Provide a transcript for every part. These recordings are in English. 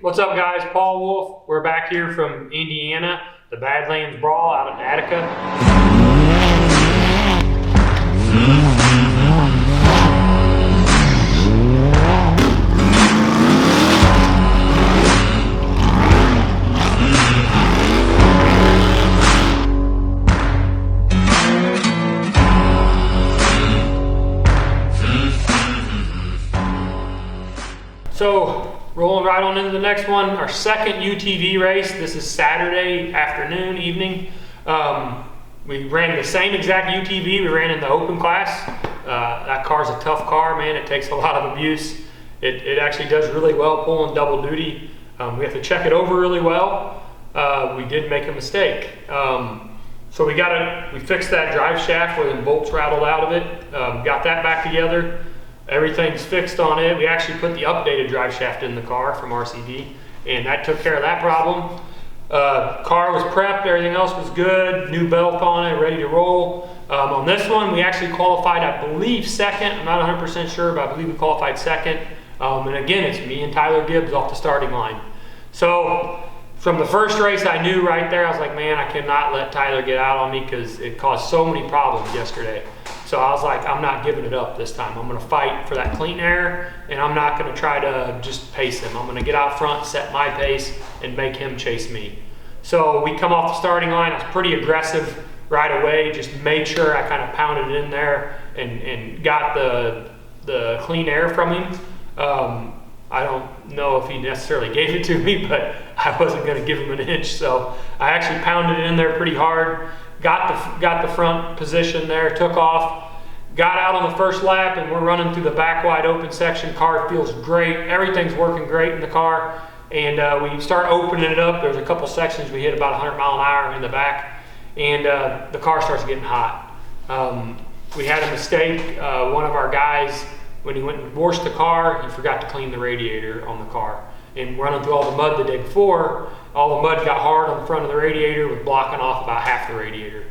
What's up, guys? Paul Wolff. We're back here from Indiana, the Badlands Brawl out of Attica. So, rolling right on into the next one, our second UTV race. This is Saturday afternoon, evening. We ran the same exact UTV we ran in the open class. That car's a tough car, man. It takes a lot of abuse. It actually does really well pulling double duty. We have to check it over really well. We did make a mistake. So we fixed that drive shaft where the bolts rattled out of it. Got that back together. Everything's fixed on it. We actually put the updated drive shaft in the car from RCD, and that took care of that problem. Car was prepped, everything else was good, new belt on it, ready to roll. On this one, we actually qualified, I believe, second. I'm not 100% sure, but I believe we qualified second. And again, it's me and Tyler Gibbs off the starting line. So from the first race, I knew right there, I was like, man, I cannot let Tyler get out on me because it caused so many problems yesterday. So I was like, I'm not giving it up this time. I'm gonna fight for that clean air, and I'm not gonna try to just pace him. I'm gonna get out front, set my pace, and make him chase me. So we come off the starting line. I was pretty aggressive right away, just made sure I kind of pounded it in there and got the clean air from him. I don't know if he necessarily gave it to me, but I wasn't gonna give him an inch. So I actually pounded it in there pretty hard. Got the front position there, took off, got out on the first lap, and we're running through the back wide open section. Car feels great. Everything's working great in the car. And we start opening it up. There's a couple sections we hit about 100 mile an hour in the back, and the car starts getting hot. We had a mistake. One of our guys, when he went and washed the car, he forgot to clean the radiator on the car. And running through all the mud the day before, all the mud got hard on the front of the radiator, was blocking off about half the radiator.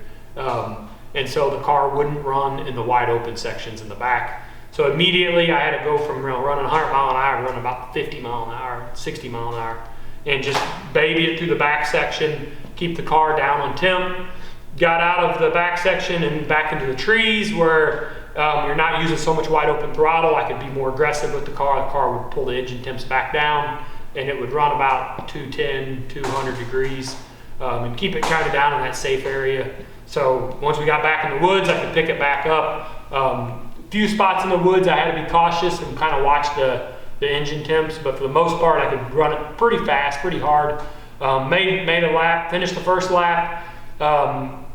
And so the car wouldn't run in the wide open sections in the back. So immediately I had to go from running 100 mile an hour, running about 50 mile an hour, 60 mile an hour, and just baby it through the back section, keep the car down on temp. Got out of the back section and back into the trees where you're not using so much wide open throttle. I could be more aggressive with the car. The car would pull the engine temps back down, and it would run about 210, 200 degrees, and keep it kind of down in that safe area. So once we got back in the woods, I could pick it back up. A few spots in the woods I had to be cautious and kind of watch the engine temps, but for the most part I could run it pretty fast, pretty hard. Made a lap, finished the first lap,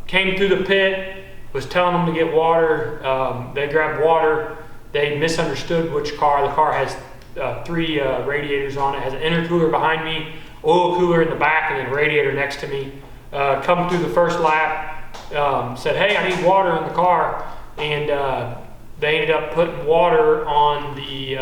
came through the pit, was telling them to get water. They grabbed water. They misunderstood which car. The car has three radiators on it. It has an intercooler behind me, oil cooler in the back, and then a radiator next to me. Come through the first lap, said, hey, I need water in the car. And they ended up putting water on the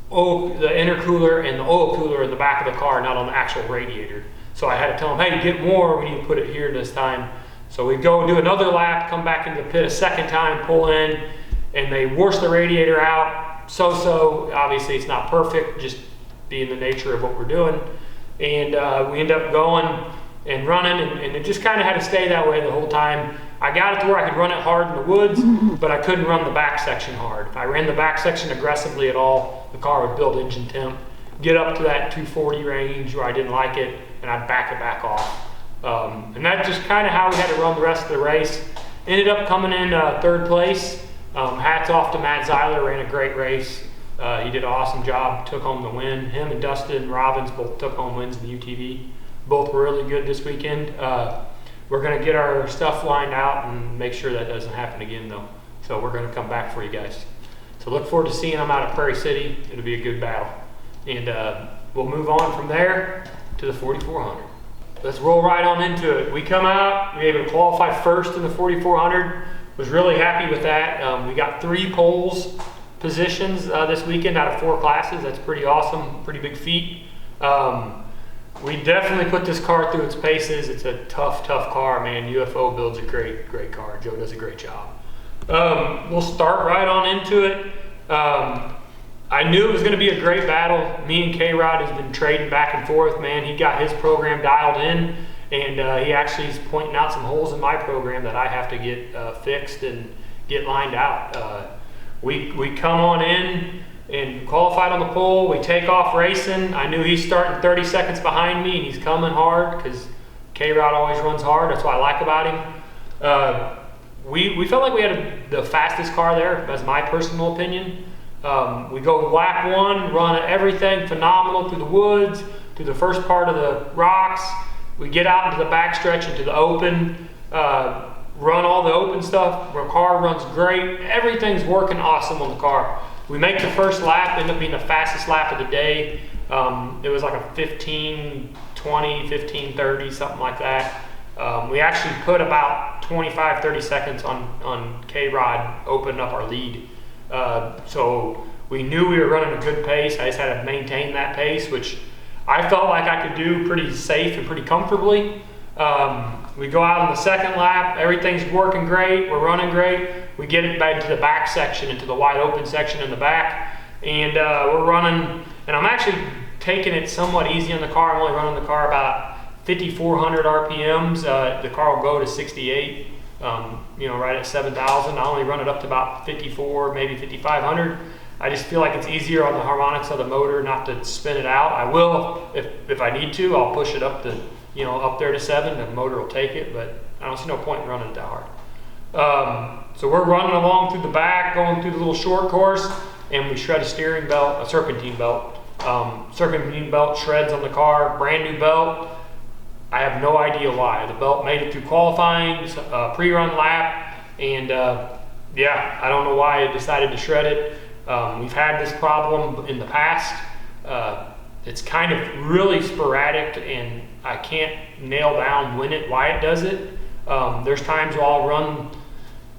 intercooler and the oil cooler in the back of the car, not on the actual radiator. So I had to tell them, hey, get more, we need to put it here this time. So we go do another lap, come back into the pit a second time, pull in, and they wash the radiator out. So obviously it's not perfect, just being the nature of what we're doing. And we end up going and running, and it just kind of had to stay that way the whole time. I got it to where I could run it hard in the woods, but I couldn't run the back section hard. If I ran the back section aggressively at all, the car would build engine temp, get up to that 240 range where I didn't like it, and I'd back it back off. And that's just kind of how we had to run the rest of the race. Ended up coming in third place. Hats off to Matt Zeiler, ran a great race. He did an awesome job, took home the win. Him and Dustin Robbins both took home wins in the UTV. Both were really good this weekend. We're gonna get our stuff lined out and make sure that doesn't happen again though. So we're gonna come back for you guys. So look forward to seeing them out at Prairie City. It'll be a good battle. And we'll move on from there to the 4400. Let's roll right on into it. We come out, we were able to qualify first in the 4400. Was really happy with that. We got 3 poles positions this weekend out of 4 classes. That's pretty awesome, pretty big feat. We definitely put this car through its paces. It's a tough car, man. UFO builds a great car. Joe does a great job. We'll start right on into it. I knew it was going to be a great battle. Me and K-Rod has been trading back and forth, man. He got his program dialed in, and he actually is pointing out some holes in my program that I have to get fixed and get lined out. We come on in and qualified on the pole. We take off racing. I knew he's starting 30 seconds behind me, and he's coming hard because K-Rod always runs hard. That's what I like about him. We felt like we had the fastest car there, that's my personal opinion. We go lap one, run everything phenomenal through the woods, through the first part of the rocks. We get out into the backstretch, into the open, run all the open stuff. Our car runs great. Everything's working awesome on the car. We make the first lap, end up being the fastest lap of the day. It was like a 15:20, 15:30, something like that. We actually put about 25, 30 seconds on K-Rod opening up our lead. So we knew we were running a good pace. I just had to maintain that pace, which I felt like I could do pretty safe and pretty comfortably. We go out on the second lap, everything's working great, we're running great. We get it back to the back section, into the wide open section in the back, and we're running, and I'm actually taking it somewhat easy on the car. I'm only running the car about 5,400 RPMs. The car will go to 68, right at 7,000. I only run it up to about 54, maybe 5,500. I just feel like it's easier on the harmonics of the motor not to spin it out. I will, if I need to, I'll push it up to, up there to 7. The motor will take it, but I don't see no point in running it that hard. So we're running along through the back, going through the little short course, and we shred a steering belt, a serpentine belt. Serpentine belt shreds on the car, brand new belt. I have no idea why. The belt made it through qualifying, pre-run lap, and I don't know why it decided to shred it. We've had this problem in the past. It's kind of really sporadic, and I can't nail down why it does it. There's times where I'll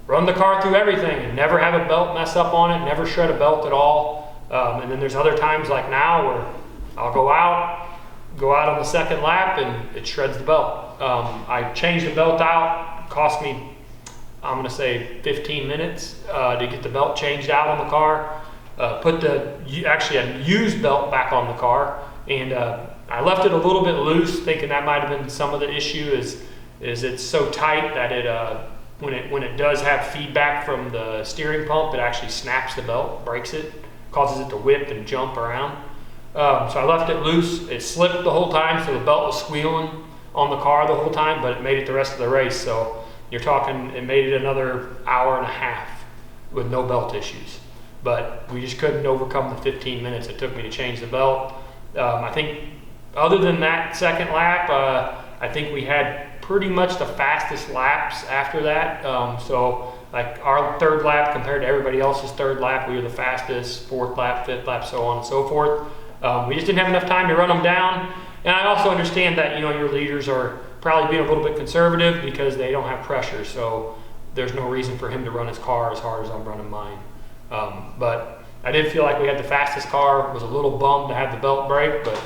run the car through everything and never have a belt mess up on it, never shred a belt at all. And then there's other times like now where I'll go out on the second lap and it shreds the belt. I changed the belt out. It cost me, I'm gonna say 15 minutes to get the belt changed out on the car. Put actually a used belt back on the car, and I left it a little bit loose, thinking that might have been some of the issue. Is it's so tight that it when it does have feedback from the steering pump, it actually snaps the belt, breaks it, causes it to whip and jump around. So I left it loose. It slipped the whole time, so the belt was squealing on the car the whole time, but it made it the rest of the race. So you're talking, it made it another hour and a half with no belt issues. But we just couldn't overcome the 15 minutes it took me to change the belt. I think other than that second lap, I think we had pretty much the fastest laps after that. So like our third lap compared to everybody else's third lap, we were the fastest, fourth lap, fifth lap, so on and so forth. We just didn't have enough time to run them down. And I also understand that, your leaders are probably being a little bit conservative because they don't have pressure. So there's no reason for him to run his car as hard as I'm running mine. But I did feel like we had the fastest car. Was a little bummed to have the belt break, but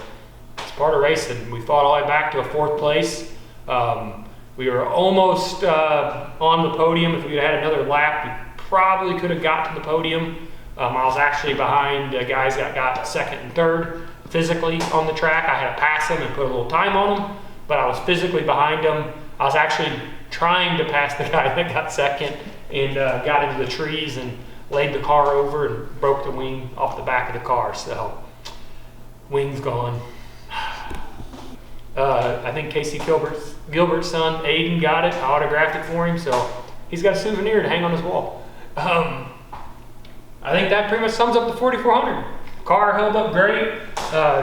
it's part of racing. We fought all the way back to a 4th place. We were almost on the podium. If we had another lap, we probably could have got to the podium. I was actually behind guys that got 2nd and 3rd physically on the track. I had to pass them and put a little time on them, but I was physically behind them. I was actually trying to pass the guy that got 2nd and got into the trees and laid the car over and broke the wing off the back of the car. So wing's gone. I think Casey Gilbert's son Aiden got it. I autographed it for him, so he's got a souvenir to hang on his wall. I think that pretty much sums up the 4400. Car held up great.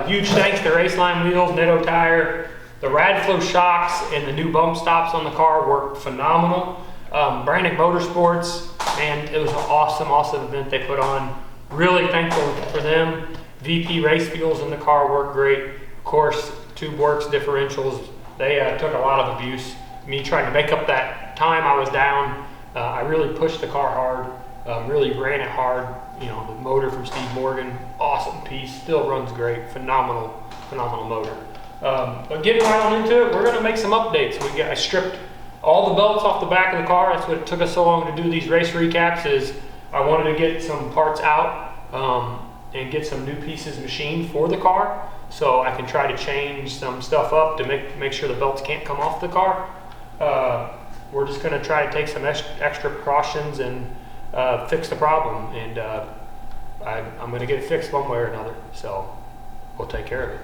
Huge thanks to Raceline Wheels, Netto Tire. The Radflow shocks and the new bump stops on the car worked phenomenal. Brannick Motorsports, man, it was an awesome event they put on. Really thankful for them. VP Race Fuels in the car worked great. Of course, Tube Works differentials, they took a lot of abuse. Me trying to make up that time I was down. I really pushed the car hard, really ran it hard. The motor from Steve Morgan, awesome piece, still runs great, phenomenal motor. But getting right on into it, we're gonna make some updates. I stripped all the belts off the back of the car. That's what it took us so long to do these race recaps, is I wanted to get some parts out. and get some new pieces machined for the car, so I can try to change some stuff up to make sure the belts can't come off the car. We're just going to try to take some extra precautions and fix the problem, and I'm going to get it fixed one way or another, so we'll take care of it.